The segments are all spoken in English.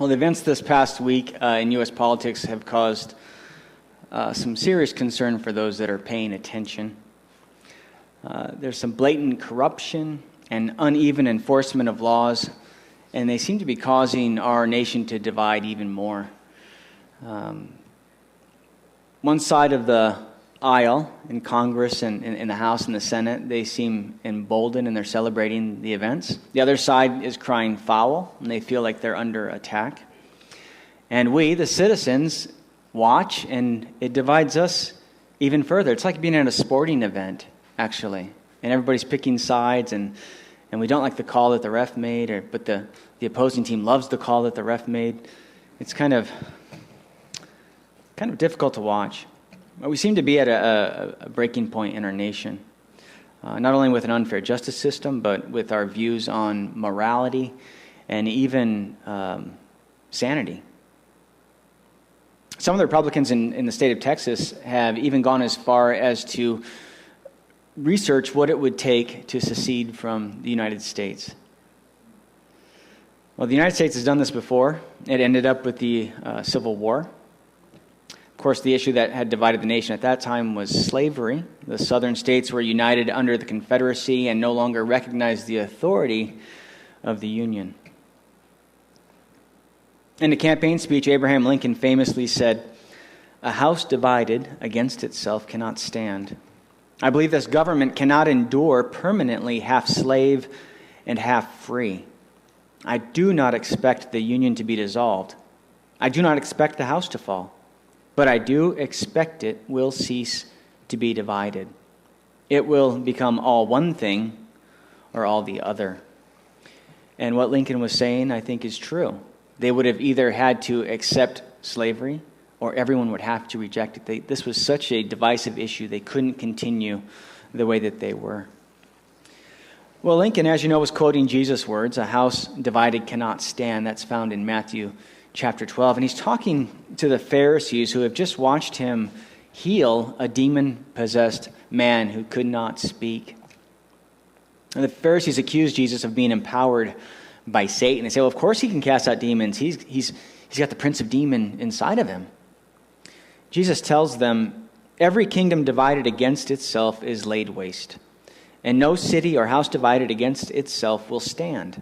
Well, the events this past week in U.S. politics have caused some serious concern for those that are paying attention. There's some blatant corruption and uneven enforcement of laws, and they seem to be causing our nation to divide even more. One side of the aisle in Congress and in the House and the Senate, they seem emboldened and they're celebrating the events. The other side is crying foul, and they feel like they're under attack. And we, the citizens, watch, and it divides us even further. It's like being at a sporting event, actually, and everybody's picking sides, and we don't like the call that the ref made, but the opposing team loves the call that the ref made. It's kind of difficult to watch. We seem to be at a breaking point in our nation, not only with an unfair justice system, but with our views on morality and even sanity. Some of the Republicans in the state of Texas have even gone as far as to research what it would take to secede from the United States. Well, the United States has done this before. It ended up with the Civil War. Of course, the issue that had divided the nation at that time was slavery. The southern states were united under the Confederacy and no longer recognized the authority of the Union. In a campaign speech, Abraham Lincoln famously said, "A house divided against itself cannot stand." I believe this government cannot endure permanently half slave and half free. I do not expect the Union to be dissolved. I do not expect the house to fall. But I do expect it will cease to be divided. It will become all one thing or all the other. And what Lincoln was saying, I think, is true. They would have either had to accept slavery or everyone would have to reject it. This was such a divisive issue, they couldn't continue the way that they were. Well, Lincoln, as you know, was quoting Jesus' words, "A house divided cannot stand." That's found in Matthew chapter 12. And he's talking to the Pharisees who have just watched him heal a demon-possessed man who could not speak. And the Pharisees accuse Jesus of being empowered by Satan. They say, well, of course he can cast out demons. He's got the prince of demon inside of him. Jesus tells them, "Every kingdom divided against itself is laid waste, and no city or house divided against itself will stand.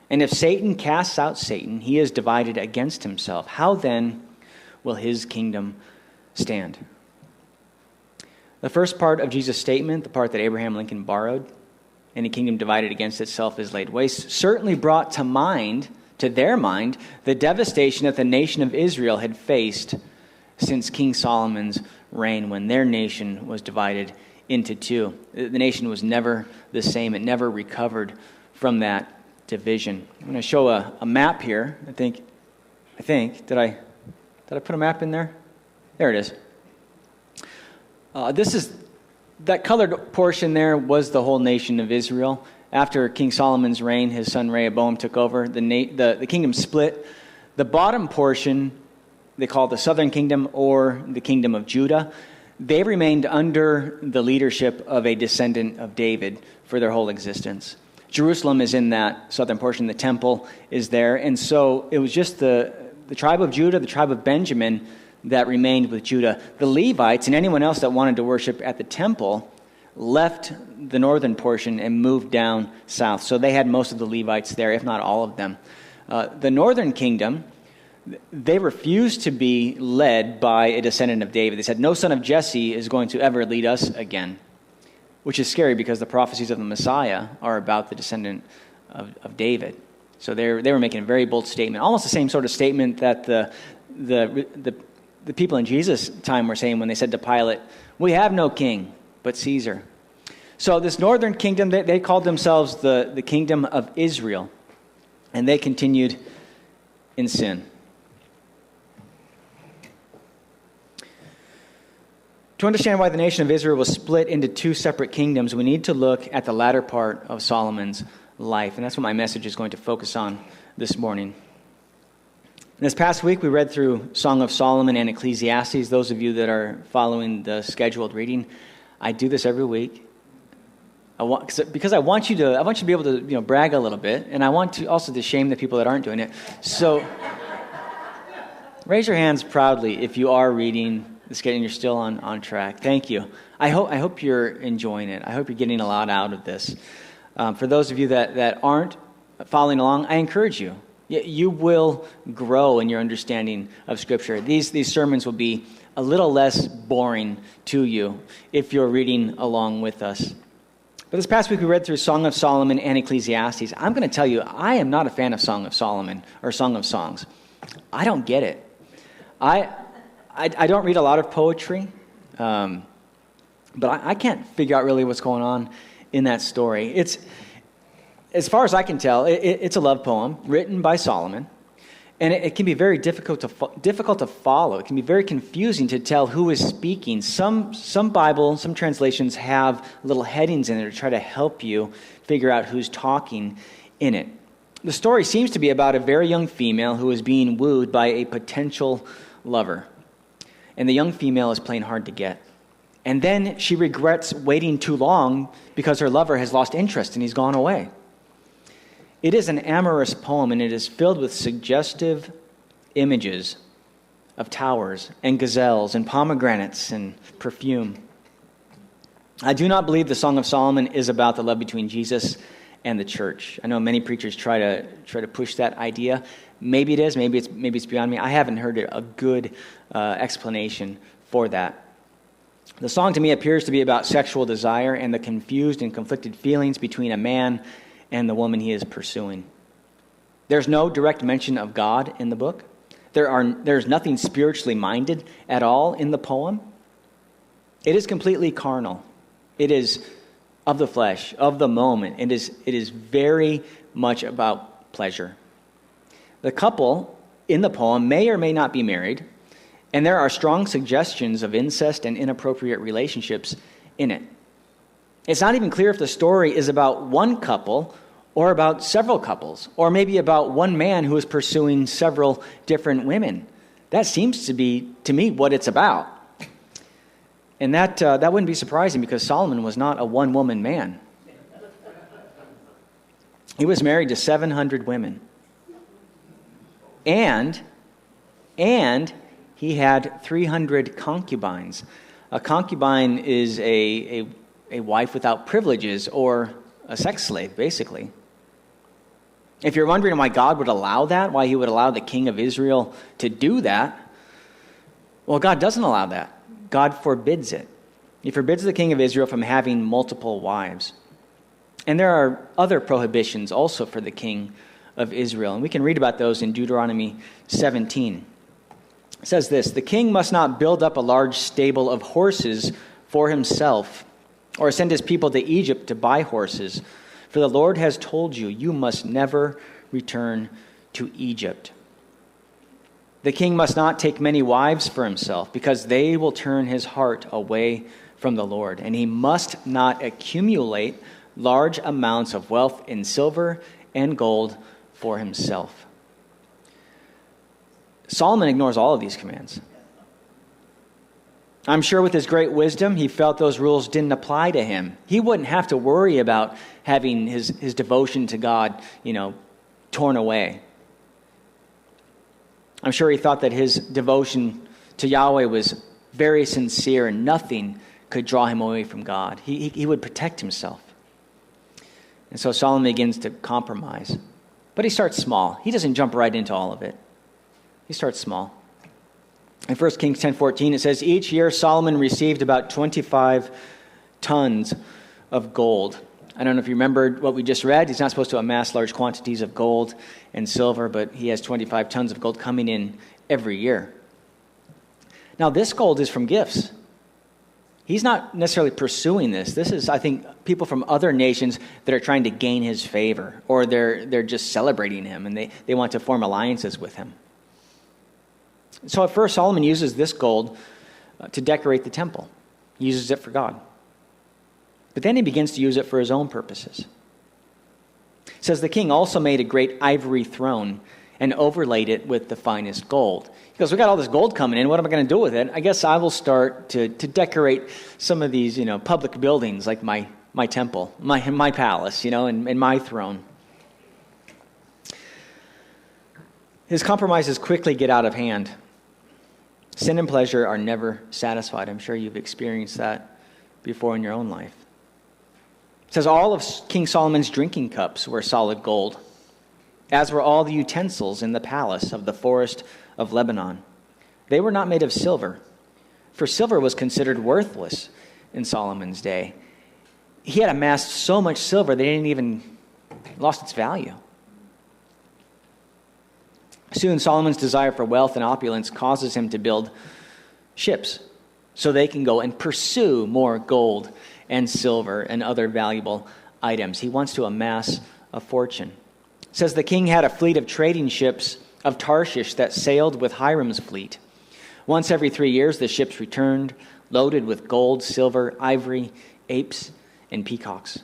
And if Satan casts out Satan, he is divided against himself. How then will his kingdom stand?" The first part of Jesus' statement, the part that Abraham Lincoln borrowed, "Any kingdom divided against itself is laid waste," certainly brought to their mind, the devastation that the nation of Israel had faced since King Solomon's reign, when their nation was divided into two. The nation was never the same. It never recovered from that division. I'm going to show a map here. I think. Did I put a map in there? There it is. That colored portion there was the whole nation of Israel. After King Solomon's reign, his son Rehoboam took over. The kingdom split. The bottom portion they call the southern kingdom, or the kingdom of Judah. They remained under the leadership of a descendant of David for their whole existence. Jerusalem is in that southern portion. The temple is there. And so it was just the tribe of Judah, the tribe of Benjamin, that remained with Judah. The Levites and anyone else that wanted to worship at the temple left the northern portion and moved down south. So they had most of the Levites there, if not all of them. The northern kingdom, they refused to be led by a descendant of David. They said, "No son of Jesse is going to ever lead us again," which is scary because the prophecies of the Messiah are about the descendant of David. So they were making a very bold statement, almost the same sort of statement that the people in Jesus' time were saying when they said to Pilate, "We have no king but Caesar." So this northern kingdom, they called themselves the kingdom of Israel, and they continued in sin. To understand why the nation of Israel was split into two separate kingdoms, we need to look at the latter part of Solomon's life. And that's what my message is going to focus on this morning. This past week, we read through Song of Solomon and Ecclesiastes. Those of you that are following the scheduled reading, I do this every week. Because I want you to be able to brag a little bit, and I want to also to shame the people that aren't doing it. So Raise your hands proudly if you are reading this and you're still on track. Thank you. I hope you're enjoying it. I hope you're getting a lot out of this. For those of you that aren't following along, I encourage you. You will grow in your understanding of Scripture. These sermons will be a little less boring to you if you're reading along with us. But this past week we read through Song of Solomon and Ecclesiastes. I'm going to tell you, I am not a fan of Song of Solomon or Song of Songs. I don't get it. I don't read a lot of poetry, but I can't figure out really what's going on in that story. It's, as far as I can tell, it's a love poem written by Solomon. And it can be very difficult to follow. It can be very confusing to tell who is speaking. Some Bible, some translations have little headings in it to try to help you figure out who's talking in it. The story seems to be about a very young female who is being wooed by a potential lover. And the young female is playing hard to get. And then she regrets waiting too long because her lover has lost interest and he's gone away. It is an amorous poem, and it is filled with suggestive images of towers and gazelles and pomegranates and perfume. I do not believe the Song of Solomon is about the love between Jesus and the church. I know many preachers try to push that idea. Maybe it is. Maybe it's beyond me. I haven't heard a good explanation for that. The song to me appears to be about sexual desire and the confused and conflicted feelings between a man and the woman he is pursuing. There's no direct mention of God in the book. There's nothing spiritually minded at all in the poem. It is completely carnal. It is of the flesh, of the moment. It is very much about pleasure. The couple in the poem may or may not be married, and there are strong suggestions of incest and inappropriate relationships in it. It's not even clear if the story is about one couple or about several couples, or maybe about one man who is pursuing several different women. That seems to be, to me, what it's about. And that wouldn't be surprising because Solomon was not a one-woman man. He was married to 700 women. And he had 300 concubines. A concubine is a wife without privileges, or a sex slave, basically. If you're wondering why God would allow that, why he would allow the king of Israel to do that, well, God doesn't allow that. God forbids it. He forbids the king of Israel from having multiple wives. And there are other prohibitions also for the king of Israel, and we can read about those in Deuteronomy 17. It says this: "The king must not build up a large stable of horses for himself, or send his people to Egypt to buy horses. For the Lord has told you, you must never return to Egypt. The king must not take many wives for himself, because they will turn his heart away from the Lord. And he must not accumulate large amounts of wealth in silver and gold for himself." Solomon ignores all of these commands. I'm sure with his great wisdom, he felt those rules didn't apply to him. He wouldn't have to worry about having his devotion to God, torn away. I'm sure he thought that his devotion to Yahweh was very sincere and nothing could draw him away from God. He would protect himself. And so Solomon begins to compromise. But he starts small. He doesn't jump right into all of it. He starts small. In 1 Kings 10:14, it says, "Each year Solomon received about 25 tons of gold." I don't know if you remembered what we just read. He's not supposed to amass large quantities of gold and silver, but he has 25 tons of gold coming in every year. Now, this gold is from gifts. He's not necessarily pursuing this. This is, I think, people from other nations that are trying to gain his favor, or they're just celebrating him, and they want to form alliances with him. So at first, Solomon uses this gold to decorate the temple. He uses it for God. But then he begins to use it for his own purposes. It says, "The king also made a great ivory throne and overlaid it with the finest gold." He goes, "We got all this gold coming in. What am I going to do with it? I guess I will start to decorate some of these, public buildings like my temple, my palace, and my throne." His compromises quickly get out of hand. Sin and pleasure are never satisfied. I'm sure you've experienced that before in your own life. It says all of King Solomon's drinking cups were solid gold, as were all the utensils in the palace of the forest of Lebanon. They were not made of silver, for silver was considered worthless in Solomon's day. He had amassed so much silver, they didn't even lost its value. Soon, Solomon's desire for wealth and opulence causes him to build ships so they can go and pursue more gold and silver and other valuable items. He wants to amass a fortune. It says the king had a fleet of trading ships of Tarshish that sailed with Hiram's fleet. Once every 3 years, the ships returned, loaded with gold, silver, ivory, apes, and peacocks.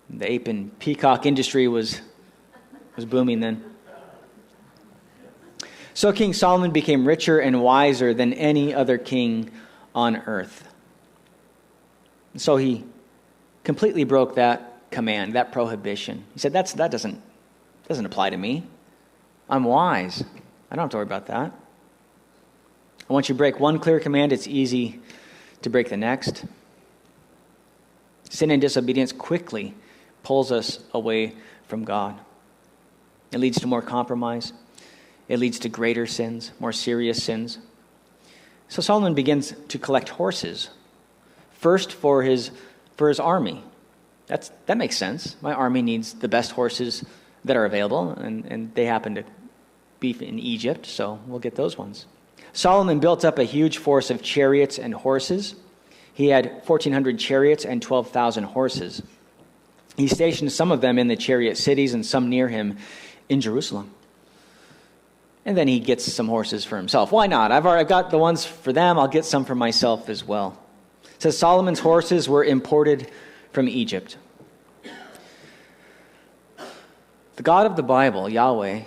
The ape and peacock industry was booming then. So King Solomon became richer and wiser than any other king on earth. So he completely broke that command, that prohibition. He said, that doesn't apply to me. I'm wise. I don't have to worry about that. And once you break one clear command, it's easy to break the next. Sin and disobedience quickly pulls us away from God. It leads to more compromise. It leads to greater sins, more serious sins. So Solomon begins to collect horses, first for his army. That makes sense. My army needs the best horses that are available, and they happen to be in Egypt, so we'll get those ones. Solomon built up a huge force of chariots and horses. He had 1,400 chariots and 12,000 horses. He stationed some of them in the chariot cities and some near him in Jerusalem. And then he gets some horses for himself. Why not? I've got the ones for them. I'll get some for myself as well. It says Solomon's horses were imported from Egypt. The God of the Bible, Yahweh,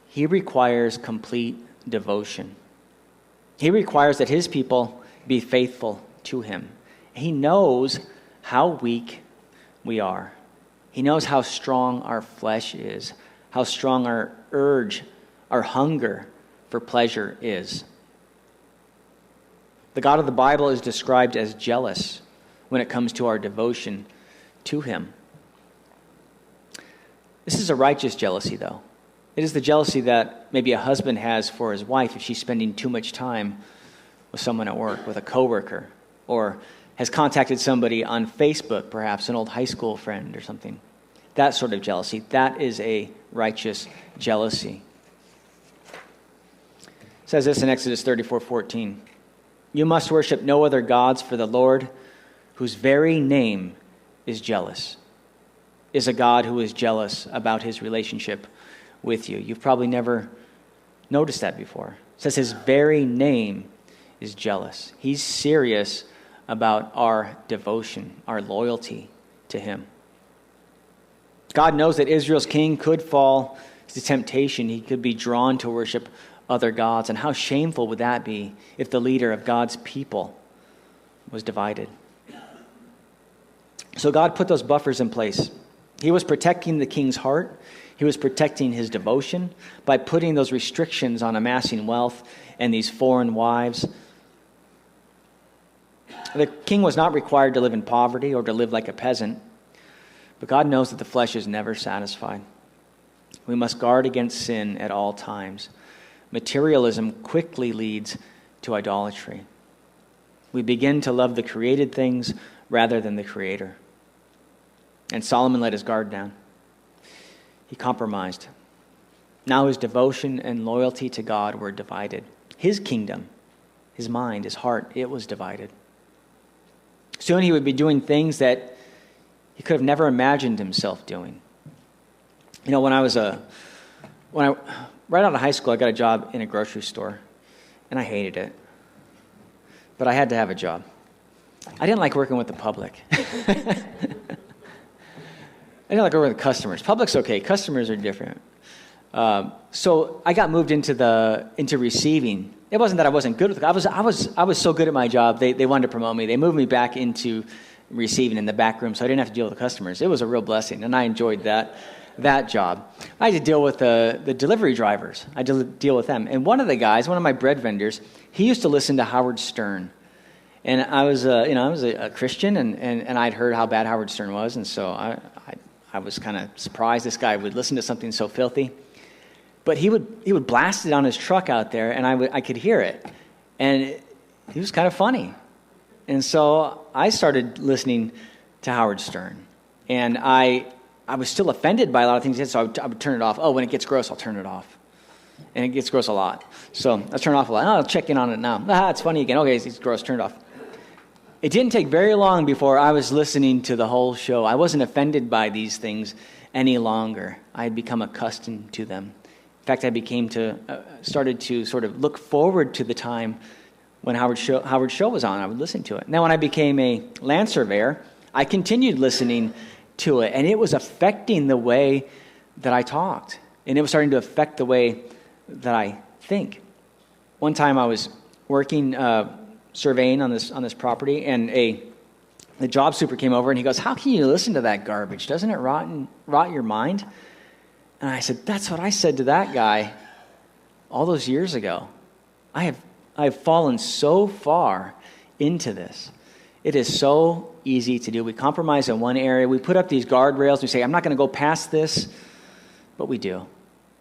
he requires complete devotion. He requires that his people be faithful to him. He knows how weak we are. He knows how strong our flesh is, how strong our urge, our hunger for pleasure is. The God of the Bible is described as jealous when it comes to our devotion to him. This is a righteous jealousy, though. It is the jealousy that maybe a husband has for his wife if she's spending too much time with someone at work, with a coworker, or has contacted somebody on Facebook, perhaps an old high school friend or something. That sort of jealousy, that is a righteous jealousy. It says this in Exodus 34:14. You must worship no other gods, for the Lord, whose very name is jealous, is a God who is jealous about his relationship with you. You've probably never noticed that before. It says his very name is jealous. He's serious about our devotion, our loyalty to him. God knows that Israel's king could fall to temptation. He could be drawn to worship other gods. And how shameful would that be if the leader of God's people was divided? So God put those buffers in place. He was protecting the king's heart. He was protecting his devotion by putting those restrictions on amassing wealth and these foreign wives. The king was not required to live in poverty or to live like a peasant, but God knows that the flesh is never satisfied. We must guard against sin at all times. Materialism quickly leads to idolatry. We begin to love the created things rather than the Creator. And Solomon let his guard down. He compromised. Now his devotion and loyalty to God were divided. His kingdom, his mind, his heart, it was divided. Soon he would be doing things that he could have never imagined himself doing. You know, right out of high school, I got a job in a grocery store, and I hated it. But I had to have a job. I didn't like working with the public. I didn't like working with customers. Public's okay. Customers are different. So I got moved into receiving. It wasn't that I wasn't good with it. I was so good at my job. They wanted to promote me. They moved me back into receiving in the back room, so I didn't have to deal with the customers. It was a real blessing, and I enjoyed that that job. I had to deal with the delivery drivers. I had to deal with them. And one of the guys, one of my bread vendors, he used to listen to Howard Stern. And I was a Christian, and I'd heard how bad Howard Stern was, and so I was kind of surprised this guy would listen to something so filthy. But he would blast it on his truck out there, and I could hear it. And he was kind of funny. And so I started listening to Howard Stern. And I was still offended by a lot of things he said, so I would turn it off. Oh, when it gets gross, I'll turn it off. And it gets gross a lot. So I turn it off a lot. Oh, I'll check in on it now. It's funny again. Okay, it's gross, turn it off. It didn't take very long before I was listening to the whole show. I wasn't offended by these things any longer. I had become accustomed to them. In fact, I started to sort of look forward to the time when Howard's show was on. I would listen to it. Now, when I became a land surveyor, I continued listening to it, and it was affecting the way that I talked, and it was starting to affect the way that I think. One time I was working surveying on this property, and the job super came over, and he goes, "How can you listen to that garbage? Doesn't it rot your mind?" And I said, "That's what I said to that guy all those years ago. I have fallen so far into this. It is so easy to do. We compromise in one area. We put up these guardrails. We say, I'm not going to go past this, but we do.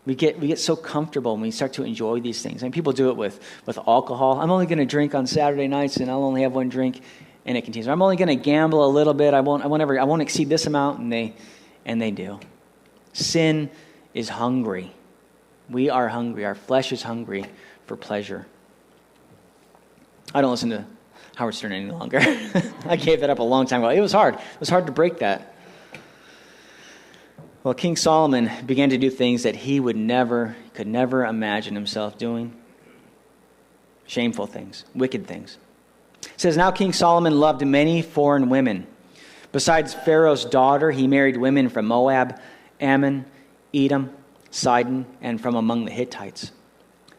We get so comfortable when we start to enjoy these things. And people do it with alcohol. I'm only going to drink on Saturday nights, and I'll only have one drink, and it continues. I'm only going to gamble a little bit. I won't exceed this amount, and they do. Sin is hungry. We are hungry. Our flesh is hungry for pleasure. I don't listen to Howard Stern any longer. I gave that up a long time ago. It was hard. It was hard to break that. Well, King Solomon began to do things that he could never imagine himself doing. Shameful things, wicked things. It says, now King Solomon loved many foreign women. Besides Pharaoh's daughter, he married women from Moab, Ammon, Edom, Sidon, and from among the Hittites.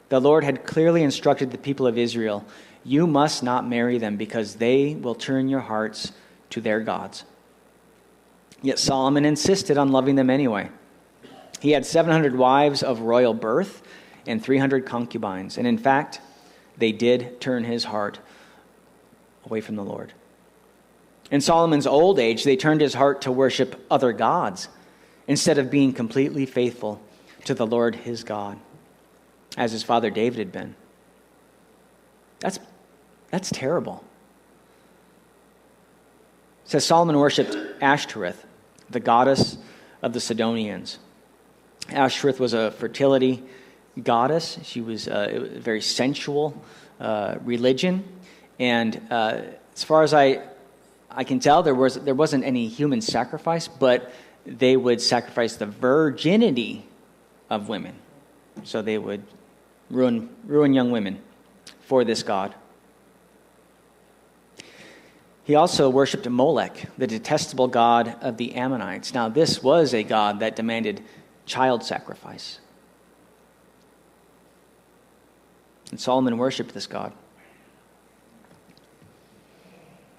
The Lord had clearly instructed the people of Israel, you must not marry them because they will turn your hearts to their gods. Yet Solomon insisted on loving them anyway. He had 700 wives of royal birth and 300 concubines. And in fact, they did turn his heart away from the Lord. In Solomon's old age, they turned his heart to worship other gods instead of being completely faithful to the Lord his God, as his father David had been. That's terrible. It says Solomon worshipped Ashtoreth, the goddess of the Sidonians. Ashtoreth was a fertility goddess. She was a very sensual religion. And as far as I can tell, there wasn't any human sacrifice, but they would sacrifice the virginity of women. So they would ruin young women for this god. He also worshipped Molech, the detestable god of the Ammonites. Now, this was a god that demanded child sacrifice. And Solomon worshipped this god.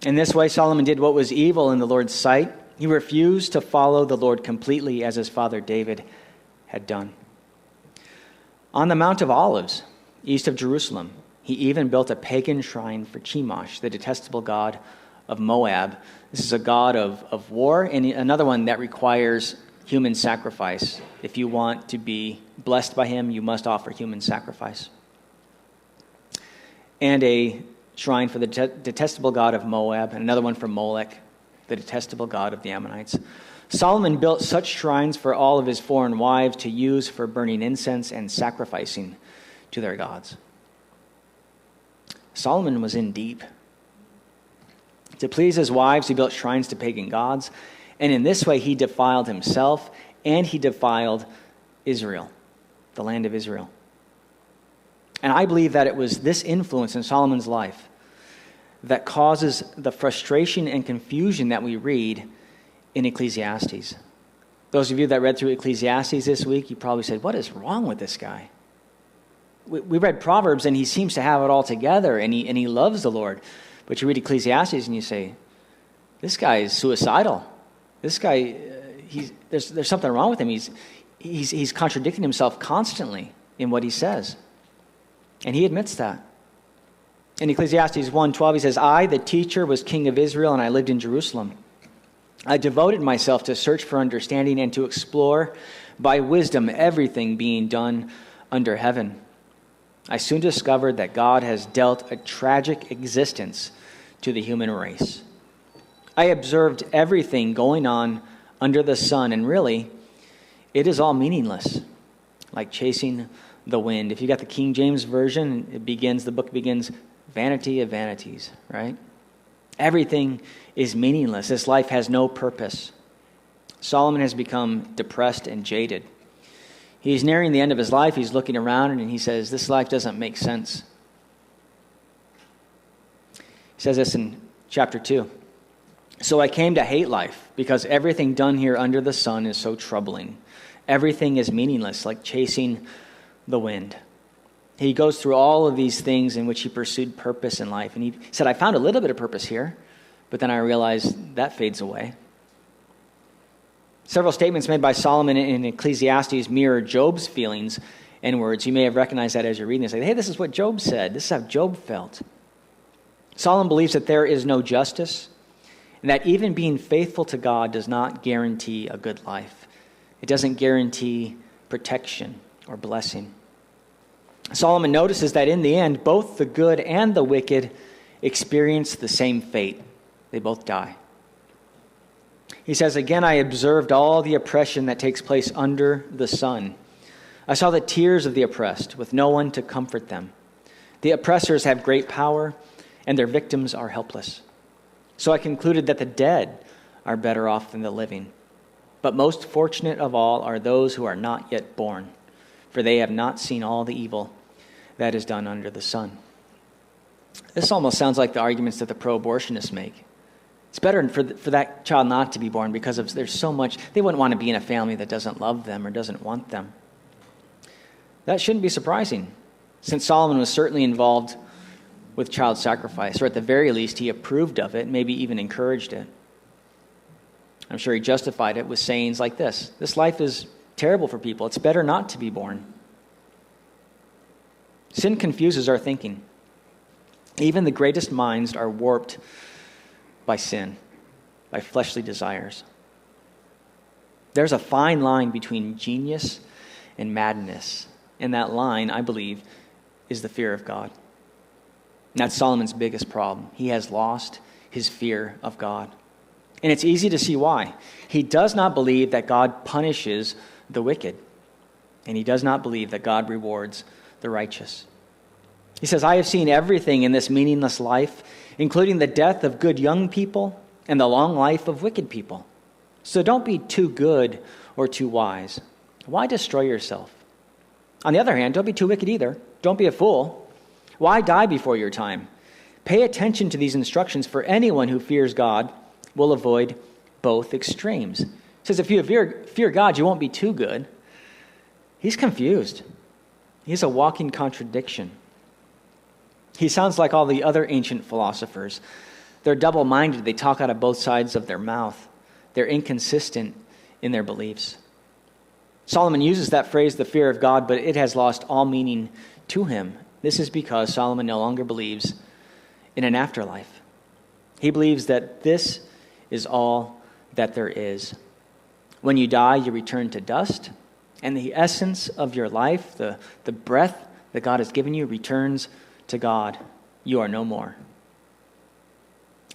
In this way, Solomon did what was evil in the Lord's sight. He refused to follow the Lord completely as his father David had done. On the Mount of Olives, east of Jerusalem, he even built a pagan shrine for Chemosh, the detestable god of Moab. This is a god of war, and another one that requires human sacrifice. If you want to be blessed by him, you must offer human sacrifice. And a shrine for the detestable god of Moab, and another one for Molech, the detestable god of the Ammonites. Solomon built such shrines for all of his foreign wives to use for burning incense and sacrificing to their gods. Solomon was in deep. To please his wives, he built shrines to pagan gods, and in this way he defiled himself and he defiled Israel, the land of Israel. And I believe that it was this influence in Solomon's life that causes the frustration and confusion that we read in Ecclesiastes. Those of you that read through Ecclesiastes this week, you probably said, what is wrong with this guy? We read Proverbs and he seems to have it all together and he loves the Lord. But you read Ecclesiastes and you say, this guy is suicidal. This guy, there's something wrong with him. He's contradicting himself constantly in what he says. And he admits that. In Ecclesiastes 1:12, he says, I, the teacher, was king of Israel, and I lived in Jerusalem. I devoted myself to search for understanding and to explore by wisdom everything being done under heaven. I soon discovered that God has dealt a tragic existence to the human race. I observed everything going on under the sun, and really, it is all meaningless, like chasing the wind. If you got the King James Version, the book begins, vanity of vanities, right? Everything is meaningless. This life has no purpose. Solomon has become depressed and jaded. He's nearing the end of his life. He's looking around and he says, this life doesn't make sense. He says this in chapter 2. So I came to hate life because everything done here under the sun is so troubling. Everything is meaningless, like chasing the wind. He goes through all of these things in which he pursued purpose in life. And he said, I found a little bit of purpose here, but then I realized that fades away. Several statements made by Solomon in Ecclesiastes mirror Job's feelings and words. You may have recognized that as you're reading this. Like, hey, this is what Job said. This is how Job felt. Solomon believes that there is no justice, and that even being faithful to God does not guarantee a good life. It doesn't guarantee protection or blessing. Solomon notices that in the end, both the good and the wicked experience the same fate. They both die. He says, again, I observed all the oppression that takes place under the sun. I saw the tears of the oppressed with no one to comfort them. The oppressors have great power, and their victims are helpless. So I concluded that the dead are better off than the living. But most fortunate of all are those who are not yet born, for they have not seen all the evil that is done under the sun. This almost sounds like the arguments that the pro-abortionists make. It's better for that child not to be born because there's so much. They wouldn't want to be in a family that doesn't love them or doesn't want them. That shouldn't be surprising, since Solomon was certainly involved with child sacrifice, or at the very least, he approved of it, maybe even encouraged it. I'm sure he justified it with sayings like this: this life is terrible for people. It's better not to be born. Sin confuses our thinking. Even the greatest minds are warped by sin, by fleshly desires. There's a fine line between genius and madness, and that line, I believe, is the fear of God. And that's Solomon's biggest problem. He has lost his fear of God. And it's easy to see why. He does not believe that God punishes the wicked, and he does not believe that God rewards the righteous. He says, I have seen everything in this meaningless life, including the death of good young people and the long life of wicked people. So don't be too good or too wise. Why destroy yourself? On the other hand, don't be too wicked either. Don't be a fool. Why die before your time? Pay attention to these instructions, for anyone who fears God will avoid both extremes. He says, if you fear God, you won't be too good. He's confused. He's a walking contradiction. He sounds like all the other ancient philosophers. They're double-minded. They talk out of both sides of their mouth. They're inconsistent in their beliefs. Solomon uses that phrase, the fear of God, but it has lost all meaning to him. This is because Solomon no longer believes in an afterlife. He believes that this is all that there is. When you die, you return to dust, and the essence of your life, the breath that God has given you, returns to God. You are no more.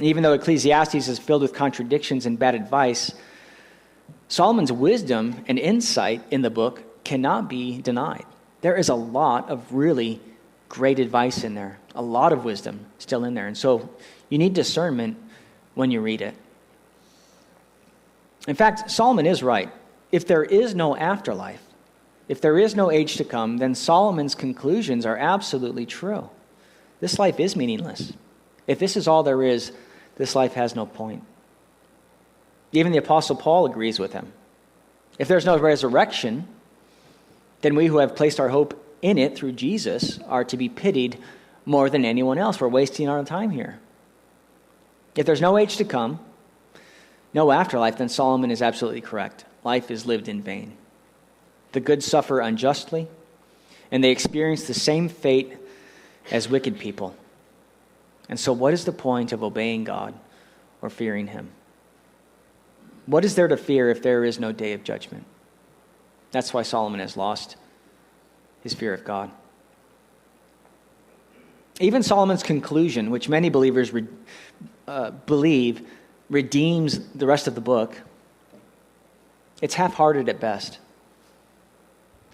Even though Ecclesiastes is filled with contradictions and bad advice, Solomon's wisdom and insight in the book cannot be denied. There is a lot of really great advice in there, a lot of wisdom still in there. And so you need discernment when you read it. In fact, Solomon is right. If there is no afterlife, if there is no age to come, then Solomon's conclusions are absolutely true. This life is meaningless. If this is all there is, this life has no point. Even the Apostle Paul agrees with him. If there's no resurrection, then we who have placed our hope in it through Jesus are to be pitied more than anyone else. We're wasting our time here. If there's no age to come, no afterlife, then Solomon is absolutely correct. Life is lived in vain. The good suffer unjustly, and they experience the same fate as wicked people. And so what is the point of obeying God or fearing him? What is there to fear if there is no day of judgment? That's why Solomon has lost his fear of God. Even Solomon's conclusion, which many believers believe redeems the rest of the book, it's half-hearted at best.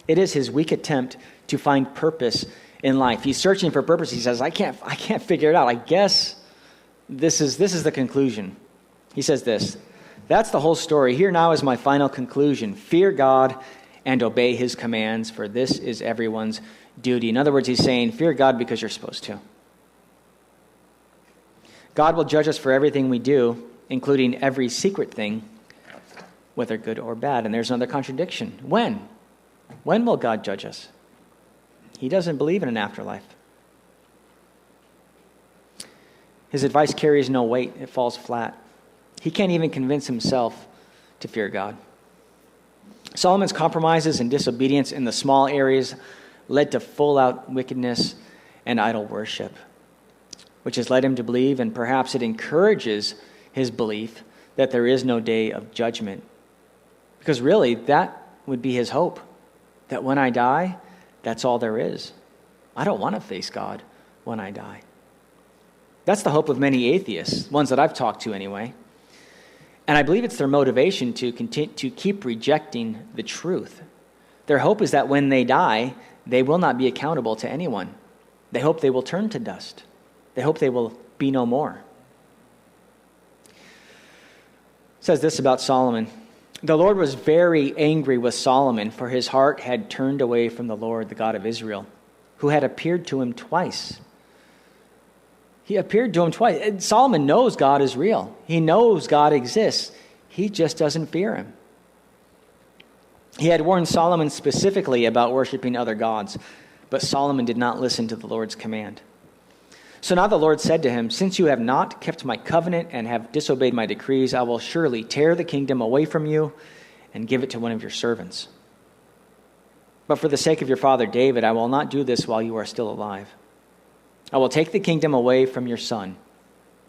It is his weak attempt to find purpose in life. He's searching for purpose. He says, I can't figure it out. I guess this is the conclusion. He says this, that's the whole story. Here now is my final conclusion. Fear God and obey his commands, for this is everyone's duty. In other words, he's saying, fear God because you're supposed to. God will judge us for everything we do, including every secret thing, whether good or bad. And there's another contradiction. When? When will God judge us? He doesn't believe in an afterlife. His advice carries no weight. It falls flat. He can't even convince himself to fear God. Solomon's compromises and disobedience in the small areas led to full-out wickedness and idol worship, which has led him to believe, and perhaps it encourages his belief, that there is no day of judgment. Because really, that would be his hope, that when I die, that's all there is. I don't want to face God when I die. That's the hope of many atheists, ones that I've talked to anyway. And I believe it's their motivation to keep rejecting the truth. Their hope is that when they die, they will not be accountable to anyone. They hope they will turn to dust. They hope they will be no more. It says this about Solomon. The Lord was very angry with Solomon, for his heart had turned away from the Lord, the God of Israel, who had appeared to him twice. He appeared to him twice. And Solomon knows God is real. He knows God exists. He just doesn't fear him. He had warned Solomon specifically about worshiping other gods, but Solomon did not listen to the Lord's command. So now the Lord said to him, since you have not kept my covenant and have disobeyed my decrees, I will surely tear the kingdom away from you and give it to one of your servants. But for the sake of your father David, I will not do this while you are still alive. I will take the kingdom away from your son,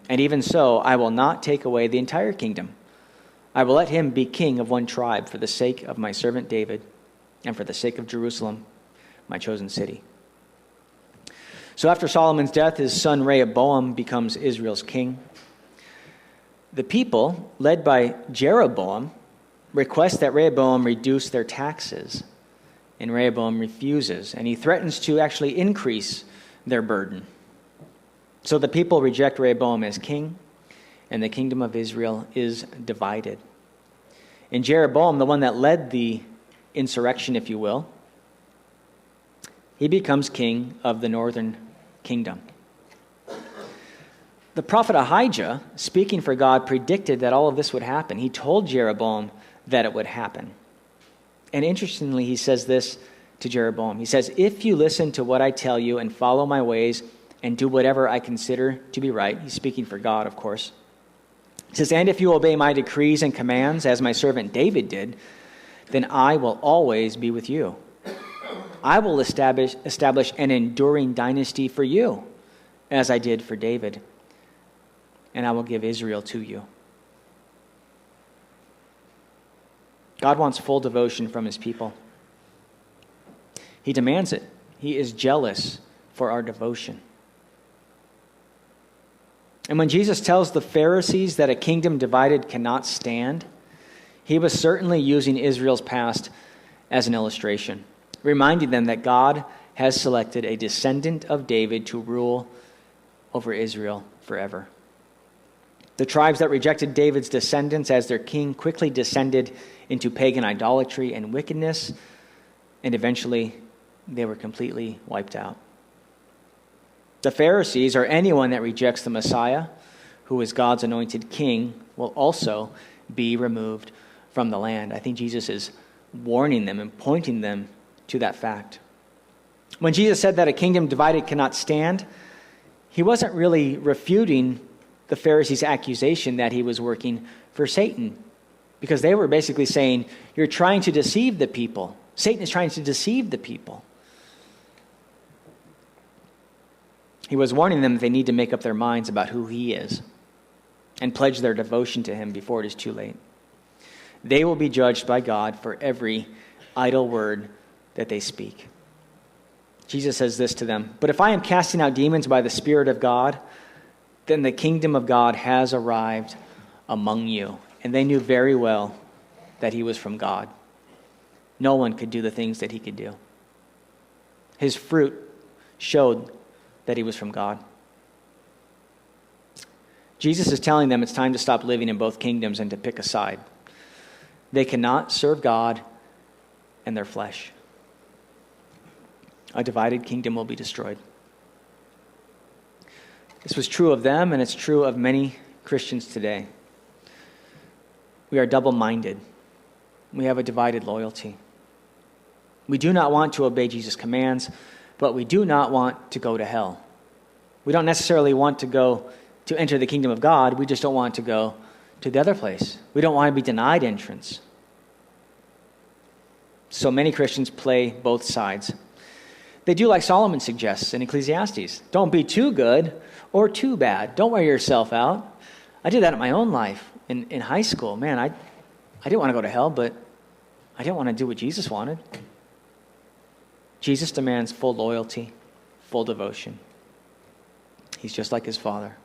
and even so, I will not take away the entire kingdom. I will let him be king of one tribe for the sake of my servant David and for the sake of Jerusalem, my chosen city. So after Solomon's death, his son Rehoboam becomes Israel's king. The people, led by Jeroboam, request that Rehoboam reduce their taxes, and Rehoboam refuses, and he threatens to actually increase their burden. So the people reject Rehoboam as king, and the kingdom of Israel is divided. And Jeroboam, the one that led the insurrection, if you will, he becomes king of the northern kingdom. The prophet Ahijah, speaking for God, predicted that all of this would happen. He told Jeroboam that it would happen. And interestingly, he says this to Jeroboam. He says, if you listen to what I tell you and follow my ways and do whatever I consider to be right, he's speaking for God, of course. He says, and if you obey my decrees and commands, as my servant David did, then I will always be with you. I will establish an enduring dynasty for you, as I did for David, and I will give Israel to you. God wants full devotion from his people. He demands it. He is jealous for our devotion. And when Jesus tells the Pharisees that a kingdom divided cannot stand, he was certainly using Israel's past as an illustration, reminding them that God has selected a descendant of David to rule over Israel forever. The tribes that rejected David's descendants as their king quickly descended into pagan idolatry and wickedness, and eventually they were completely wiped out. The Pharisees, or anyone that rejects the Messiah, who is God's anointed king, will also be removed from the land. I think Jesus is warning them and pointing them to that fact. When Jesus said that a kingdom divided cannot stand, he wasn't really refuting the Pharisees' accusation that he was working for Satan, because they were basically saying, you're trying to deceive the people. Satan is trying to deceive the people. He was warning them that they need to make up their minds about who he is and pledge their devotion to him before it is too late. They will be judged by God for every idle word that they speak. Jesus says this to them, "But if I am casting out demons by the Spirit of God, then the kingdom of God has arrived among you." And they knew very well that he was from God. No one could do the things that he could do. His fruit showed that he was from God. Jesus is telling them it's time to stop living in both kingdoms and to pick a side. They cannot serve God and their flesh. A divided kingdom will be destroyed. This was true of them, and it's true of many Christians today. We are double-minded. We have a divided loyalty. We do not want to obey Jesus' commands, but we do not want to go to hell. We don't necessarily want to enter the kingdom of God. We just don't want to go to the other place. We don't want to be denied entrance. So many Christians play both sides. They do like Solomon suggests in Ecclesiastes. Don't be too good or too bad. Don't wear yourself out. I did that in my own life in high school. Man, I didn't want to go to hell, but I didn't want to do what Jesus wanted. Jesus demands full loyalty, full devotion. He's just like his Father.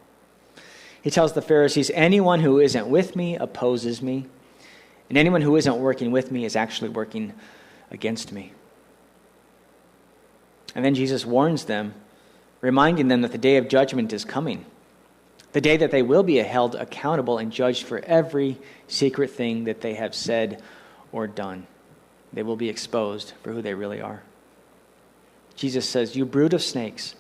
He tells the Pharisees, anyone who isn't with me opposes me, and anyone who isn't working with me is actually working against me. And then Jesus warns them, reminding them that the day of judgment is coming, the day that they will be held accountable and judged for every secret thing that they have said or done. They will be exposed for who they really are. Jesus says, "You brood of snakes,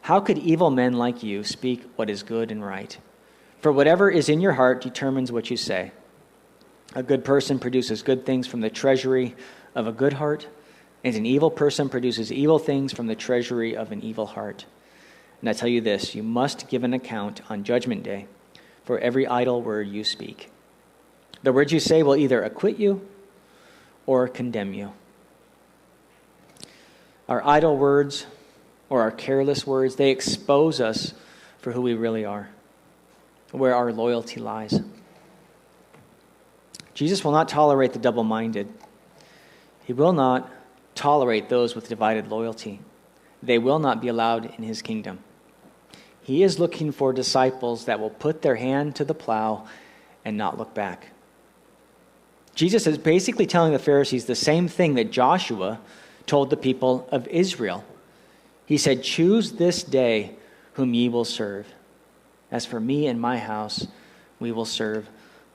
how could evil men like you speak what is good and right? For whatever is in your heart determines what you say. A good person produces good things from the treasury of a good heart, and an evil person produces evil things from the treasury of an evil heart. And I tell you this, you must give an account on Judgment Day for every idle word you speak. The words you say will either acquit you or condemn you." Our idle words or our careless words, they expose us for who we really are, where our loyalty lies. Jesus will not tolerate the double-minded. He will not tolerate those with divided loyalty. They will not be allowed in his kingdom. He is looking for disciples that will put their hand to the plow and not look back. Jesus is basically telling the Pharisees the same thing that Joshua told the people of Israel. He said, "Choose this day whom ye will serve. As for me and my house, we will serve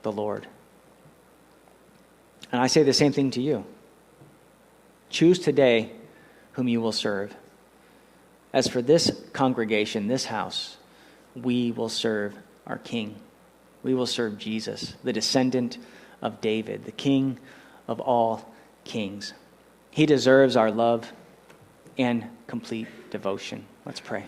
the Lord." And I say the same thing to you. Choose today whom you will serve. As for this congregation, this house, we will serve our King. We will serve Jesus, the descendant of David, the King of all kings. He deserves our love and complete devotion. Let's pray.